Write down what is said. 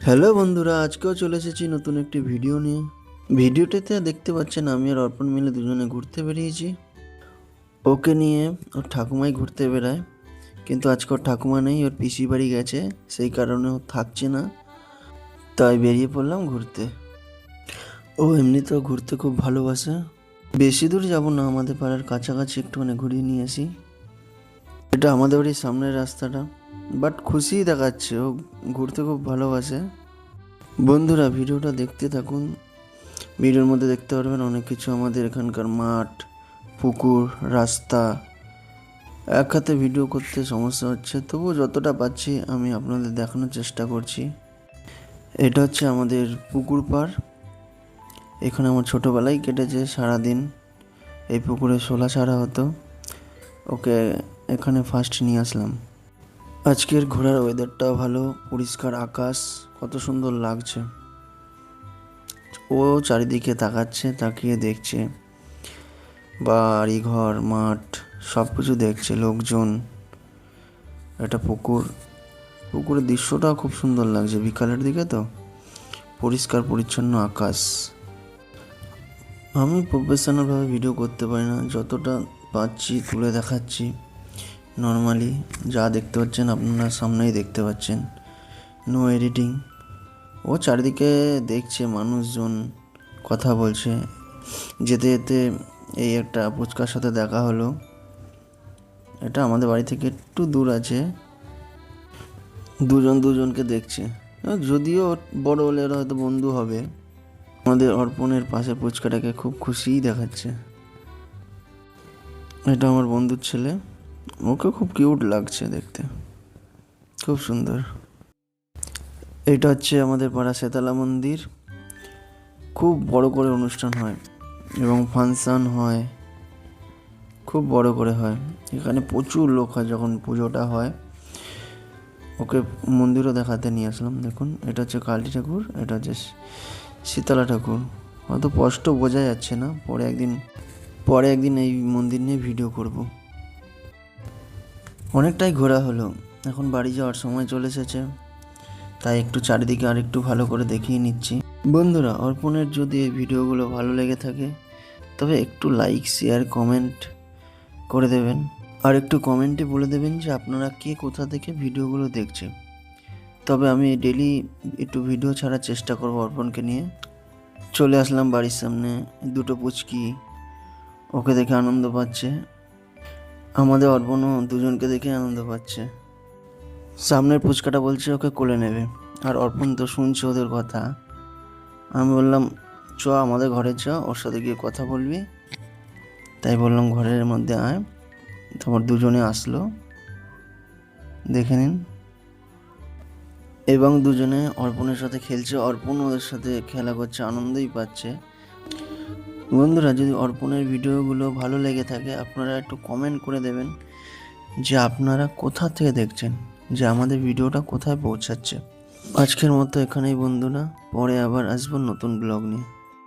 Hello বন্ধুরা, আজকেও চলে এসেছি নতুন একটি ভিডিও নিয়ে। ভিডিওটিতে দেখতে পাচ্ছেন আমি আর অর্পণ মিলে দুজনে ঘুরতে বেরিয়েছি। ওকে নিয়ে ওর ঠাকুমাই ঘুরতে বেড়ায়, কিন্তু আজকে ওর ঠাকুমা নেই, ওর পিসি বাড়ি গেছে, সেই কারণে ও থাকছে না, তাই বেরিয়ে পড়লাম ঘুরতে। ও এমনিতেও ঘুরতে খুব ভালোবাসে। বেশি দূর যাব না, আমাদের পাড়ার কাছাকাছি একটুখানি ঘুরিয়ে নিয়ে আসি। এটা আমাদের বাড়ির সামনের রাস্তাটা, বাট খুশিই দেখাচ্ছে, ও ঘুরতে খুব ভালোবাসে। বন্ধুরা ভিডিওটা দেখতে থাকুন। ভিডিওর মধ্যে দেখতে পারবেন অনেক কিছু, আমাদের এখানকার মাঠ, পুকুর, রাস্তা। এক হাতে ভিডিও করতে সমস্যা হচ্ছে, তবুও যতটা পাচ্ছি আমি আপনাদের দেখানোর চেষ্টা করছি। এটা হচ্ছে আমাদের পুকুর পাড়। এখানে আমার ছোটোবেলায় কেটেছে সারাদিন। এই পুকুরে শোলা ছাড়া হতো, ওকে এখানে ফার্স্ট নিয়ে আসলাম। আজকের ঘোরার ওয়েদারটাও ভালো, পরিষ্কার আকাশ, কত সুন্দর লাগছে। ও চারিদিকে তাকাচ্ছে, তাকিয়ে দেখছে বাড়ি ঘর মাঠ সব কিছু দেখছে, লোকজন। এটা পুকুরের দৃশ্যটাও খুব সুন্দর লাগছে বিকালের দিকে, তো পরিষ্কার পরিচ্ছন্ন আকাশ। আমি প্রফেশনালভাবে ভিডিও করতে পারি না, যতটা পাচ্ছি তুলে দেখাচ্ছি। নর্মালি যা দেখতে পাচ্ছেন আপনারা সামনেই দেখতে পাচ্ছেন, নো এডিটিং। ও চারিদিকে দেখছে, মানুষজন কথা বলছে। যেতে যেতে এই একটা ফুচকার সাথে দেখা হলো। এটা আমাদের বাড়ি থেকে একটু দূর আছে। দুজনকে দেখছে, যদিও বড় হলে ওরা হয়তো বন্ধু হবে। আমাদের অর্পণের পাশে ফুচকাটাকে খুব খুশিই দেখাচ্ছে। এটা আমার বন্ধুর ছেলে, ওকে খুব কিউট লাগছে দেখতে, খুব সুন্দর। এটা হচ্ছে আমাদের পাড়া শেতলা মন্দির। খুব বড় করে অনুষ্ঠান হয় এবং ফাংশান হয়, খুব বড় করে হয়। এখানে প্রচুর লোক হয় যখন পুজোটা হয়। ওকে মন্দিরও দেখাতে নিয়ে আসলাম। দেখুন, এটা হচ্ছে কালী ঠাকুর, এটা হচ্ছে শীতলা ঠাকুর। অত স্পষ্ট বোঝা যাচ্ছে না, পরে একদিন এই মন্দির নিয়ে ভিডিও করব। অনেকটাই ঘোরা হলো, এখন বাড়ি যাওয়ার সময় চলে এসেছে, তাই একটু চারিদিকে আর একটু ভালো করে দেখিয়ে নিচ্ছি। বন্ধুরা, অর্পণের যদি এই ভিডিওগুলো ভালো লেগে থাকে তবে একটু লাইক, শেয়ার, কমেন্ট করে দেবেন। আর একটু কমেন্টে বলে দেবেন যে আপনারা কে কোথা থেকে ভিডিওগুলো দেখছেন। তবে আমি ডেলি একটু ভিডিও ছাড়ার চেষ্টা করব অর্পণকে নিয়ে। চলে আসলাম বাড়ির সামনে, দুটো পুচকি ওকে দেখে আনন্দ পাচ্ছে, আমাদের অর্পণও দুজনকে দেখে আনন্দ পাচ্ছে। সামনের পুচকাটা বলছে ওকে কোলে নেবে, আর অর্পণ তো শুনছে ওদের কথা। আমি বললাম চ আমাদের ঘরে চ, ওর সাথে গিয়ে কথা বলবি। তাই বললাম ঘরের মধ্যে আয়। তারপর দুজনে আসলো, দেখে নিন। এবং দুজনে অর্পণের সাথে খেলছে, অর্পণ ওদের সাথে খেলা করছে, আনন্দই পাচ্ছে। বন্ধুরা, যদি অর্পণের ভিডিওগুলো ভালো লেগে থাকে আপনারা একটু কমেন্ট করে দেবেন যে আপনারা কোথা থেকে দেখছেন, যে আমাদের ভিডিওটা কোথায় পৌঁছাচ্ছে। আজকের মতো এখানেই বন্ধুরা, পরে আবার আসবো নতুন ব্লগ নিয়ে।